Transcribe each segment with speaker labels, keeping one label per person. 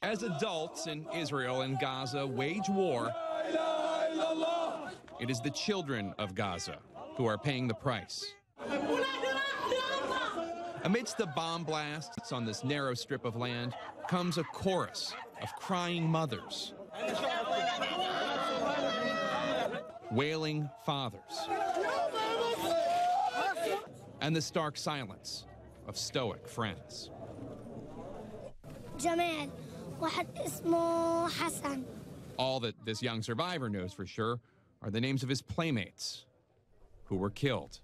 Speaker 1: As adults in Israel and Gaza wage war, it is the children of Gaza who are paying the price. Amidst the bomb blasts on this narrow strip of land comes a chorus of crying mothers, wailing fathers, and the stark silence of stoic friends.
Speaker 2: جمال واحد اسمه حسن.
Speaker 1: All that this young survivor knows for sure are the names of his playmates who were killed.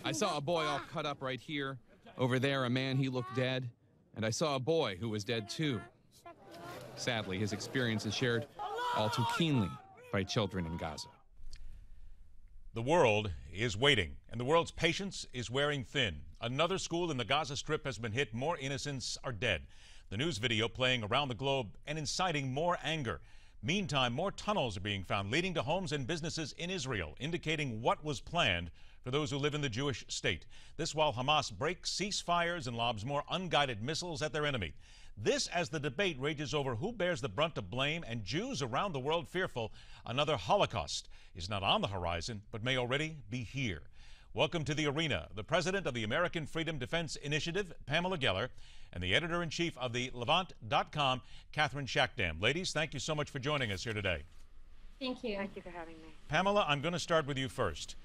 Speaker 1: I saw a boy all cut up right here. Over there, a man, he looked dead. And I saw a boy who was dead too. Sadly, his experience is shared all too keenly by children in Gaza.
Speaker 3: The world is waiting, and the world's patience is wearing thin. Another school in the Gaza Strip has been hit. More innocents are dead. The news video playing around the globe and inciting more anger. Meantime, more tunnels are being found leading to homes and businesses in Israel, indicating what was planned for those who live in the Jewish state. This while Hamas breaks ceasefires and lobs more unguided missiles at their enemy. This as the debate rages over who bears the brunt of blame, and Jews around the world fearful another Holocaust is not on the horizon but may already be here. Welcome to the arena, the president of the American Freedom Defense Initiative, Pamela Geller, and the editor-in-chief of the Levant.com, Catherin Shakdam. Ladies, thank you so much for joining us here today.
Speaker 4: Thank you.
Speaker 5: Thank you for having me.
Speaker 3: Pamela, I'm going to start with you first.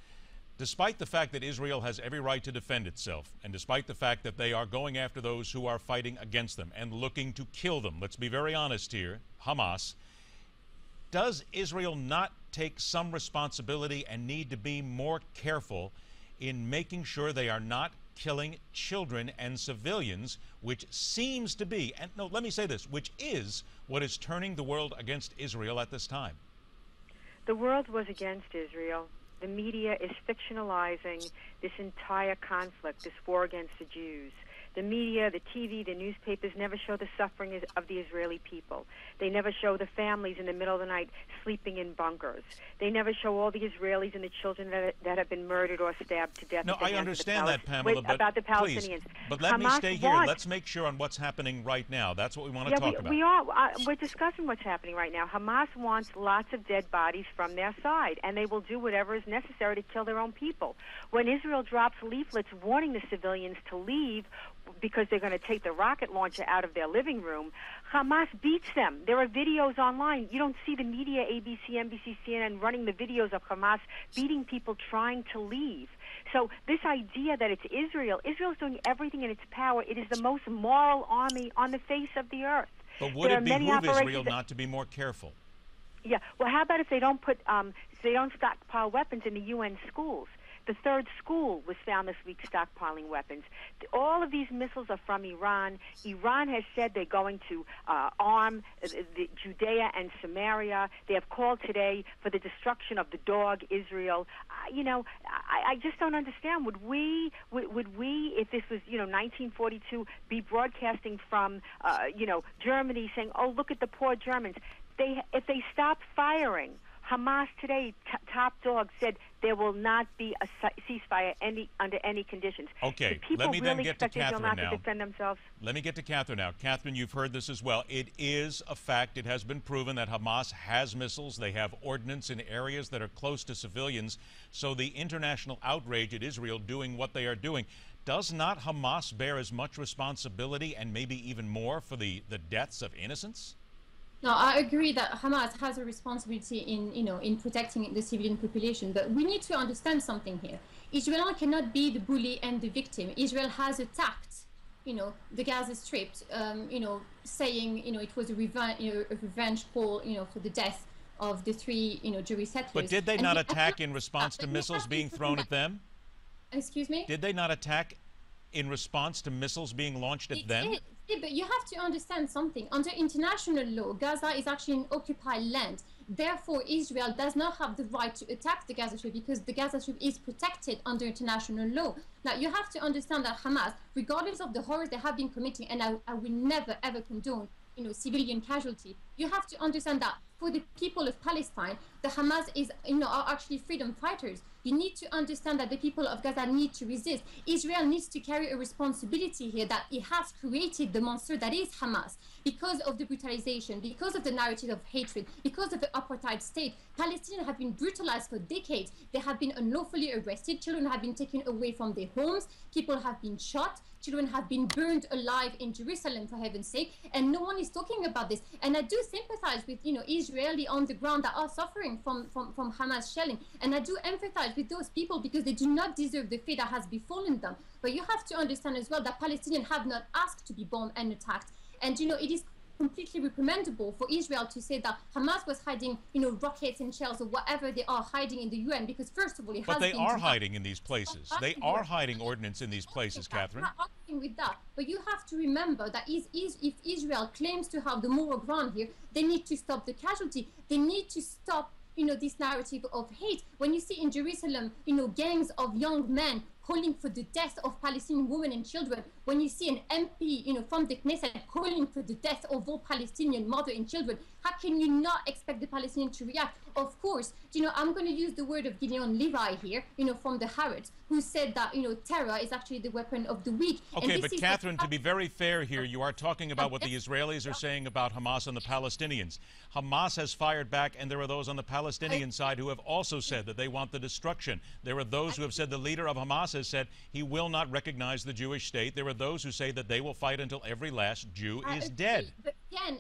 Speaker 3: Despite the fact that Israel has every right to defend itself, and despite the fact that they are going after those who are fighting against them and looking to kill them, let's be very honest here, Hamas, does Israel not take some responsibility and need to be more careful in making sure they are not killing children and civilians, which seems to be, and no, let me say this, which is what is turning the world against Israel at this time?
Speaker 5: The world was against Israel. The media is fictionalizing this entire conflict, this war against the Jews. The media, the TV, the newspapers never show the suffering of the Israeli people. They never show the families in the middle of the night sleeping in bunkers. They never show all the Israelis and the children that have been murdered or stabbed to death.
Speaker 3: No, I understand that, Pamela, but
Speaker 5: about the
Speaker 3: please,
Speaker 5: Palestinians.
Speaker 3: but let me stay here. Let's make sure on what's happening right now. That's what we want to talk about.
Speaker 5: We're discussing what's happening right now. Hamas wants lots of dead bodies from their side, and they will do whatever is necessary to kill their own people. When Israel drops leaflets warning the civilians to leave because they're going to take the rocket launcher out of their living room, Hamas beats them. There are videos online. You don't see the media, ABC, NBC, CNN, running the videos of Hamas beating people trying to leave. So this idea that it's Israel's doing everything in its power. It is the most moral army on the face of the earth.
Speaker 3: But would it behoove Israel not to be more careful?
Speaker 5: Yeah. Well, how about if they don't stockpile weapons in the UN schools? The third school was found this week stockpiling weapons. All of these missiles are from Iran. Iran has said they're going to arm the Judea and Samaria. They have called today for the destruction of the dog Israel. I just don't understand. Would we, if this was 1942, be broadcasting from Germany saying, "Oh, look at the poor Germans"? If they stop firing. Hamas today, top dog, said there will not be a ceasefire under any conditions.
Speaker 3: Okay, let me then get to Catherin now.
Speaker 5: Defend themselves?
Speaker 3: Let me get to Catherin now. Catherin, you've heard this as well. It is a fact. It has been proven that Hamas has missiles. They have ordnance in areas that are close to civilians. So the international outrage at Israel doing what they are doing, does not Hamas bear as much responsibility and maybe even more for the deaths of innocents?
Speaker 4: No, I agree that Hamas has a responsibility in protecting the civilian population, but we need to understand something here. Israel cannot be the bully and the victim. Israel has attacked, the Gaza Strip, saying, it was a revenge call, for the death of the 3, Jewish settlers.
Speaker 3: But did they not attack in response to missiles being thrown at them?
Speaker 4: Excuse me?
Speaker 3: Did they not attack in response to missiles being launched at them?
Speaker 4: Yeah, but you have to understand something. Under international law, Gaza is actually an occupied land. Therefore, Israel does not have the right to attack the Gaza Strip because the Gaza Strip is protected under international law. Now, you have to understand that Hamas, regardless of the horrors they have been committing, and I will never, ever condone, civilian casualty, you have to understand that for the people of Palestine, the Hamas are actually freedom fighters. You need to understand that the people of Gaza need to resist. Israel needs to carry a responsibility here that it has created the monster that is Hamas. Because of the brutalization, because of the narrative of hatred, because of the apartheid state, Palestinians have been brutalized for decades. They have been unlawfully arrested. Children have been taken away from their homes. People have been shot. Children have been burned alive in Jerusalem, for heaven's sake, and no one is talking about this. And I do sympathize with, Israeli on the ground that are suffering from Hamas shelling. And I do empathize with those people because they do not deserve the fate that has befallen them. But you have to understand as well that Palestinians have not asked to be bombed and attacked. And, it is completely reprimandable for Israel to say that Hamas was hiding, rockets and shells or whatever they are hiding in the UN, because first of all, it has been...
Speaker 3: But they are hiding in these places. They are hiding ordnance in these places, Catherin.
Speaker 4: I'm not arguing with that, but you have to remember that if Israel claims to have the moral ground here, they need to stop the casualty. They need to stop, this narrative of hate. When you see in Jerusalem, gangs of young men calling for the death of Palestinian women and children, when you see an MP, from the Knesset calling for the death of all Palestinian mother and children, how can you not expect the Palestinians to react? Of course, I'm going to use the word of Gideon Levi here, from the Harrods, who said that, terror is actually the weapon of the weak.
Speaker 3: Okay, but Catherin, to be very fair here, you are talking about what the Israelis are saying about Hamas and the Palestinians. Hamas has fired back, and there are those on the Palestinian side who have also said that they want the destruction. There are those who have said the leader of Hamas has said he will not recognize the Jewish state. There are those who say that they will fight until every last Jew is dead.
Speaker 4: But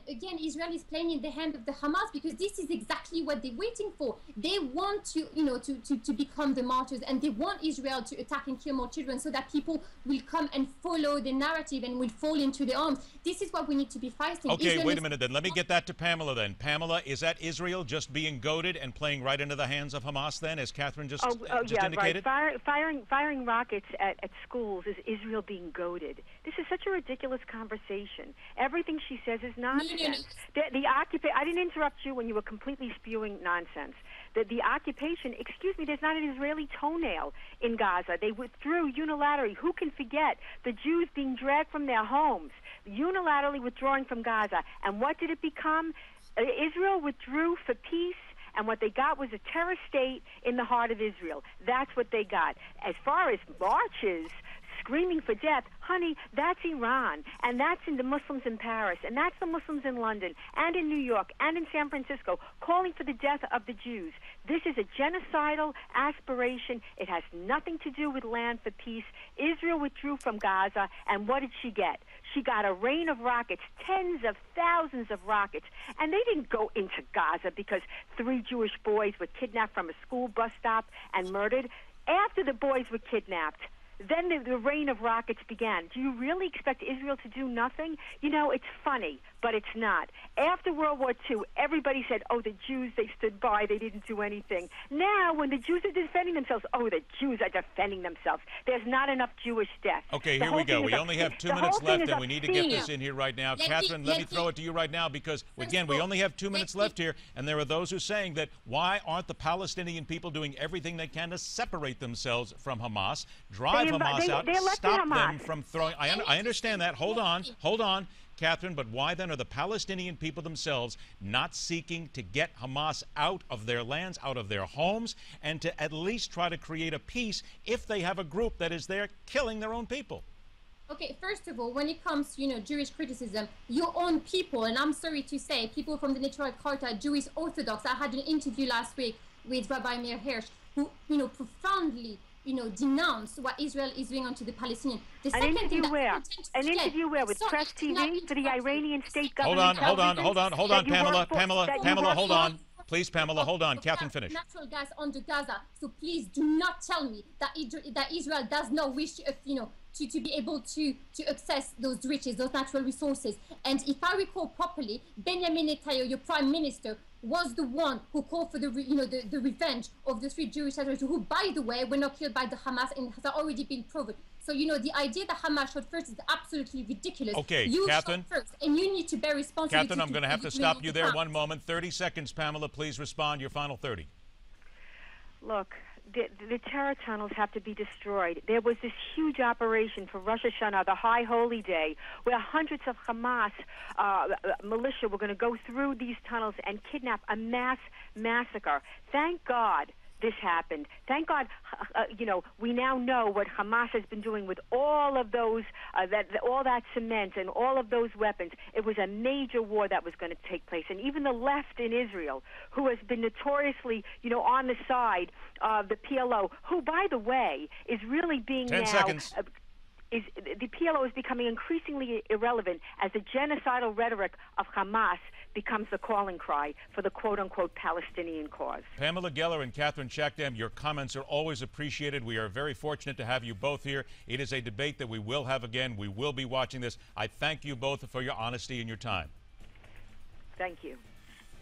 Speaker 4: again, Israel is playing in the hand of the Hamas because this is exactly what they're waiting for. They want to, to become the martyrs, and they want Israel to attack and kill more children so that people will come and follow the narrative and will fall into their arms. This is what we need to be fighting.
Speaker 3: Okay, Israel wait a minute then. Let me get that to Pamela then. Pamela, is that Israel just being goaded and playing right into the hands of Hamas then, as Catherin just indicated?
Speaker 5: Right. Firing rockets at schools is Israel being goaded. This is such a ridiculous conversation. Everything she says is nonsense. I didn't interrupt you when you were completely spewing nonsense. The occupation, excuse me, there's not an Israeli toenail in Gaza. They withdrew unilaterally. Who can forget the Jews being dragged from their homes, unilaterally withdrawing from Gaza? And what did it become? Israel withdrew for peace, and what they got was a terror state in the heart of Israel. That's what they got. As far as marches, screaming for death, honey, that's Iran, and that's in the Muslims in Paris, and that's the Muslims in London, and in New York, and in San Francisco, calling for the death of the Jews. This is a genocidal aspiration. It has nothing to do with land for peace. Israel withdrew from Gaza, and what did she get? She got a rain of rockets, tens of thousands of rockets, and they didn't go into Gaza because 3 Jewish boys were kidnapped from a school bus stop and murdered. After the boys were kidnapped, then the rain of rockets began. Do you really expect Israel to do nothing? It's funny, but it's not. After World War II, everybody said, oh, the Jews, they stood by, they didn't do anything. Now, when the Jews are defending themselves, oh, the Jews are defending themselves. There's not enough Jewish deaths.
Speaker 3: Okay, here we go. We only have 2 minutes left, and we need to get this in here right now. Catherin, let me throw it to you right now because, again, we only have 2 minutes left here, and there are those who are saying that why aren't the Palestinian people doing everything they can to separate themselves from Hamas, drive Hamas out, stop them from throwing... I understand that. Hold on, Catherin, but why then are the Palestinian people themselves not seeking to get Hamas out of their lands, out of their homes, and to at least try to create a peace if they have a group that is there killing their own people?
Speaker 4: Okay, first of all, when it comes to, Jewish criticism, your own people, and I'm sorry to say, people from the Neturei Karta, Jewish Orthodox, I had an interview last week with Rabbi Meir Hirsch, who, profoundly denounce what Israel is doing onto the Palestinians.
Speaker 5: An interview where with Press TV for the Iranian state government.
Speaker 3: Hold on, Pamela, hold on. Please, Pamela, hold on. Catherin, finish.
Speaker 4: Natural gas under Gaza. So please do not tell me that Israel does not wish to, to be able to access those riches, those natural resources. And if I recall properly, Benjamin Netanyahu, your prime minister, was the one who called for the revenge of the 3 Jewish settlers who, by the way, were not killed by the Hamas and has already been proven. So, the idea that Hamas shot first is absolutely ridiculous.
Speaker 3: Okay,
Speaker 4: you
Speaker 3: Catherin.
Speaker 4: shot first, and you need to bear responsibility.
Speaker 3: Catherin, I'm going to have to stop you there 1 moment. 30 seconds, Pamela. Please respond. Your final 30.
Speaker 5: Look, the terror tunnels have to be destroyed. There was this huge operation for Rosh Hashanah, the High Holy Day, where hundreds of Hamas militia were going to go through these tunnels and kidnap a mass massacre. Thank God this happened. Thank God, we now know what Hamas has been doing with all of those, all that cement and all of those weapons. It was a major war that was going to take place. And even the left in Israel, who has been notoriously, on the side of the PLO, who, by the way, is really being
Speaker 3: 10
Speaker 5: now...
Speaker 3: seconds.
Speaker 5: The PLO is becoming increasingly irrelevant as the genocidal rhetoric of Hamas becomes the calling cry for the quote-unquote Palestinian cause.
Speaker 3: Pamela Geller and Catherin Shakdam, your comments are always appreciated. We are very fortunate to have you both here. It is a debate that we will have again. We will be watching this. I thank you both for your honesty and your time.
Speaker 5: Thank you.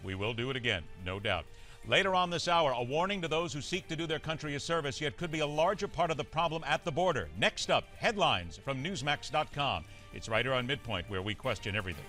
Speaker 3: We will do it again, no doubt. Later on this hour, a warning to those who seek to do their country a service, yet could be a larger part of the problem at the border. Next up, headlines from Newsmax.com. It's right here on MidPoint, where we question everything.